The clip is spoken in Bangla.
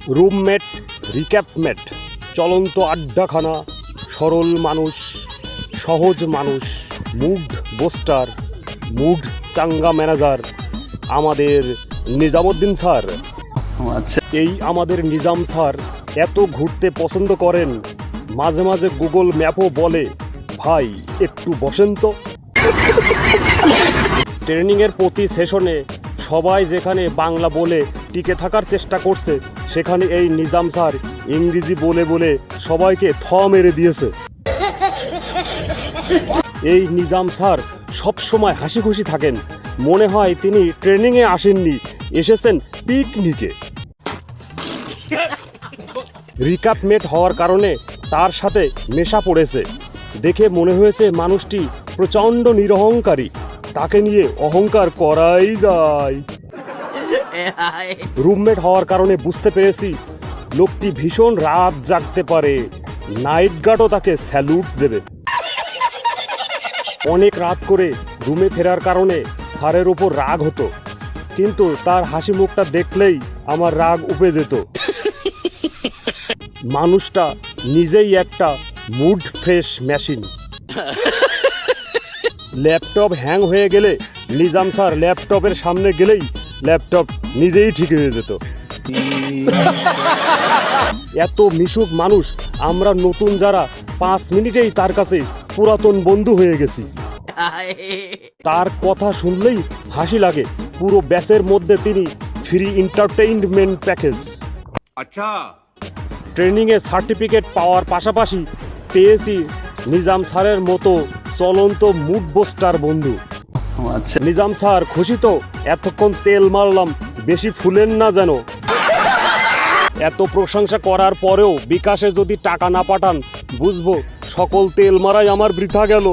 রুমমেট, রিক্যাপমেট, চলন্ত আড্ডাখানা, সরল মানুষ, সহজ মানুষ, মুড বোস্টার, মুড চাঙ্গা ম্যানেজার আমাদের নিজামুদ্দিন স্যার। আচ্ছা, এই আমাদের নিজাম স্যার এত ঘুরতে পছন্দ করেন, মাঝে মাঝে গুগল ম্যাপও বলে, ভাই একটু বসেন তো। ট্রেনিংয়ের প্রতি সেশনে সবাই যেখানে বাংলা বলে টিকে থাকার চেষ্টা করছে, সেখানে এই নিজাম স্যার ইংরেজি বলে বলে সবাইকে থ মেরে দিয়েছে। এই নিজাম স্যার সব সময় হাসি খুশি থাকেন, মনে হয় তিনি ট্রেনিংয়ে আসেননি, এসেছেন পিকনিকে। রিক্যাপমেট হওয়ার কারণে তার সাথে নেশা পড়েছে, দেখে মনে হয়েছে মানুষটি প্রচণ্ড নিরহংকারী, তাকে নিয়ে অহংকার করাই যায়। রুমমেট হওয়ার কারণে বুঝতে পেরেছি লোকটি ভীষণ রাত জাগতে পারে, নাইট গার্ডও তাকে স্যালুট দেবে। অনেক রাত করে রুমে ফেরার কারণে স্যারের উপর রাগ হতো, কিন্তু তার হাসি মুখটা দেখলেই আমার রাগ উপে যেত। মানুষটা নিজেই একটা mood fresh machine. Laptop hang হয়ে গেলে নিজাম স্যার ল্যাপটপের সামনে গেলেই ল্যাপটপ নিজেই ঠিক হয়ে যেত। এত মিশুক মানুষ, আমরা নতুন যারা 5 মিনিটেই তার কাছে পুরাতন বন্ধু হয়ে গেছি। তার কথা শুনলেই হাসি লাগে, পুরো ব্যাচের মধ্যে তিনি ফ্রি এন্টারটেইনমেন্ট প্যাকেজ। আচ্ছা, ট্রেনিংয়ে সার্টিফিকেট পাওয়ার পাশাপাশি পেয়েছি নিজাম স্যারের মতো চলন্ত মুড বোস্টার বন্ধু। আচ্ছা, নিজাম স্যার খুশি তো? এতক্ষণ তেল মারলাম, বেশি ফুলেন না যেন। এত প্রশংসা করার পরেও বিকাশে যদি টাকা না পাঠান, বুঝবো সকল তেল মারাই আমার বৃথা গেল।